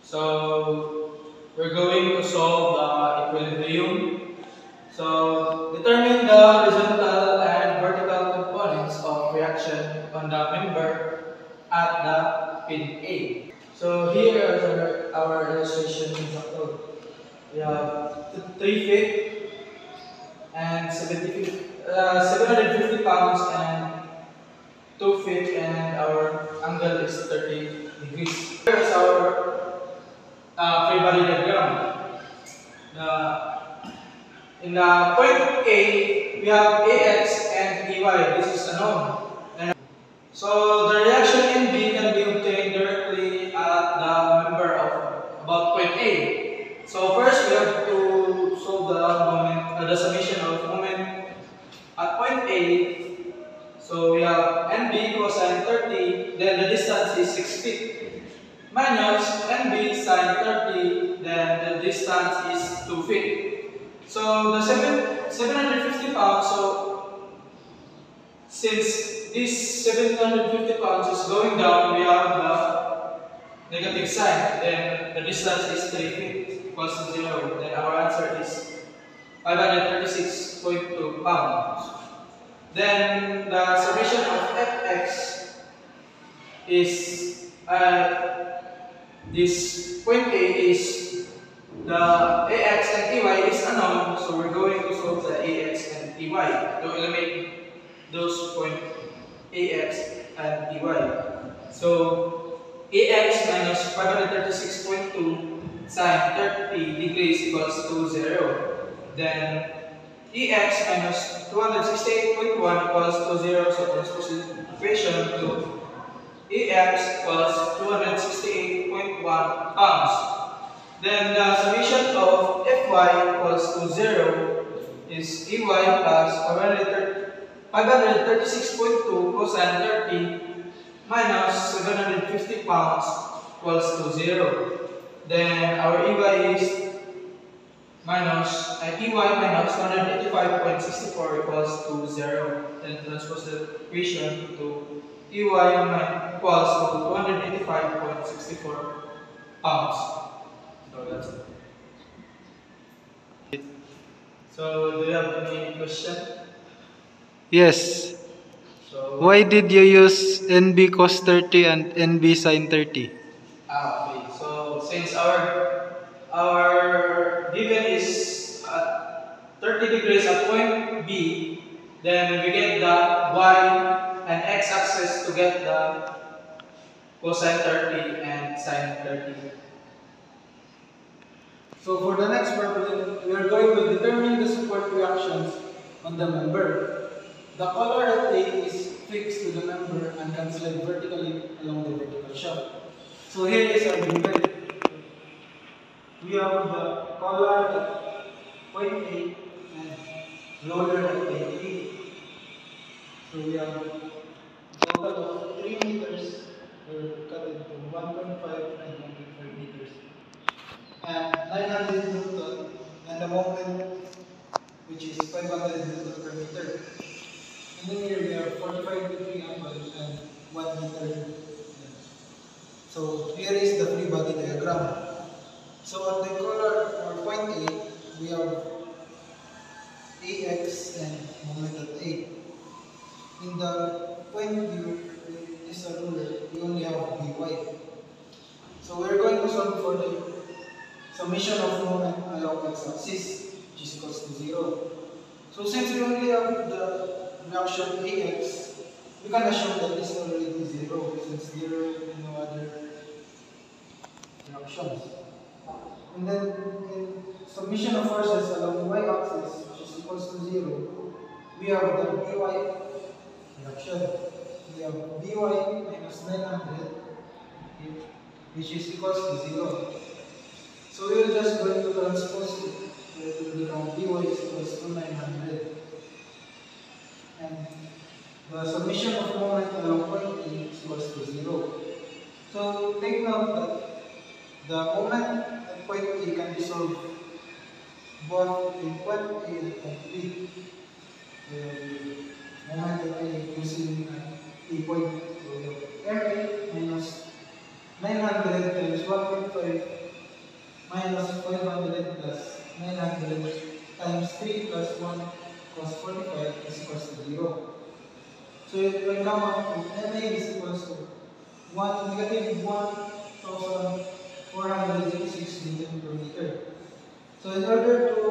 So we're going to solve the equilibrium. So determine the horizontal and vertical components of reaction on the member at the pin A. So here are our illustration example. We have 3 feet and 750 pounds and 2 feet, and our angle is 30 degrees. Here's our free body diagram. In the point A, we have AX and EY. This is unknown. So the reaction in B can be obtained directly at the member of about point A. So first we have to solve the moment, the summation of moment at point A. So we have NB cosine 30, then the distance is 6 feet, minus NB sine 30, then the distance is 2 feet. So the 750 pounds, so since this 750 pounds is going down, we have the negative sign, then the distance is 3 feet equals to 0, then our answer is 536.2 pounds. Then the summation of Fx is this point A is the AX and EY is unknown, so we're going to solve the AX and EY to eliminate those point AX and EY. So AX minus 536.2 sine 30 degrees equals to 0. Then EX minus 268.1 equals to 0, so transpose the equation to EX equals 268.1 pounds. Then the summation of Fy equals to 0 is EY plus 536.2 cosine 30 minus 750 pounds equals to 0. Then our EY is minus EY minus 185.64 equals to 0. Then transpose the equation to EY equals to 285.64 pounds. So that's it. So do you have any question? Yes. So Why did you use NB cos 30 and NB sin 30? okay. So since our given is 30 degrees at point B, then we get the y and x axis to get the cosine 30 and sine 30. So for the next problem, we are going to determine the support reactions on the member. The collar at A is fixed to the member and can slide vertically along the vertical shaft. So here is our given. We have the collar at point A and roller at point B. So we have a total of 3 meters cut into 1.5 and 1.5 meters. And 900 Newton, and the moment which is 500 Newton per meter. And then here we have 45 degree angle and 1 meter. So here is the free body diagram. So on the collar or point A, we have AX and moment at A. In the point B, is a ruler, we only have BY. So we're going to solve for the summation of moment along x-axis, which is equals to 0. So since we only have the reaction AX, we can assume that this is already 0, since there are no other reactions. And then in summation of forces along y-axis, which is equals to 0, we have the BY reaction. We have BY minus 900, which is equals to 0. So we are just going to transpose it, so it will become BY is equals to 900. And the summation of moment along point A is equals to 0. So take note that the moment at point A can be solved both in point A and point B. Moment at A using A point, so RA minus 900 times 1.5 145 minus 500 plus 900 times 3 plus 1 cos 45 is equals to 0. So right now, MA is equals to negative 1,486 Newton per meter. So in order to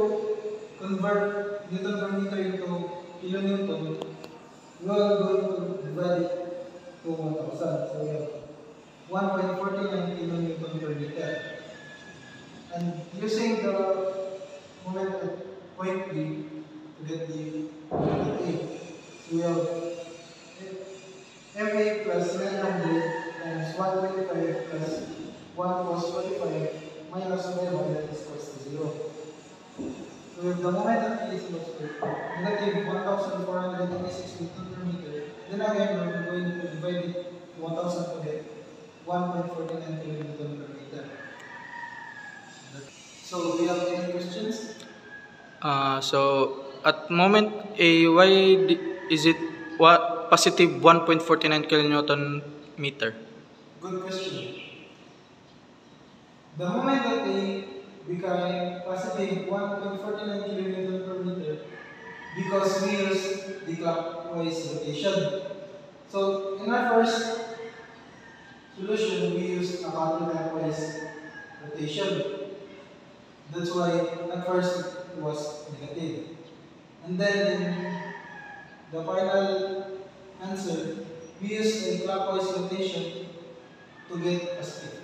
convert Newton per meter into kilonewton, we are going to divide it to 1,000. So we have 1.49 kilonewton per meter. And using the moment at point B to get the unit A, so we have MA plus 900 times 125 plus 1 cos 45 minus 500 is equals to 0. So if the moment at A is equals to negative 1,486 Newton per meter, then again we're going to divide it to 1,000 to get 1.49 kilonewton per meter. So do you have any questions? So at moment A, why is it positive 1.49 kilonewton meter? Good question. The moment that A became positive 1.49 kilonewton per meter because we use the clockwise rotation. So in our first solution, we used a counterclockwise rotation. That's why at first it was negative. And then in the final answer, we used a clockwise rotation to get positive.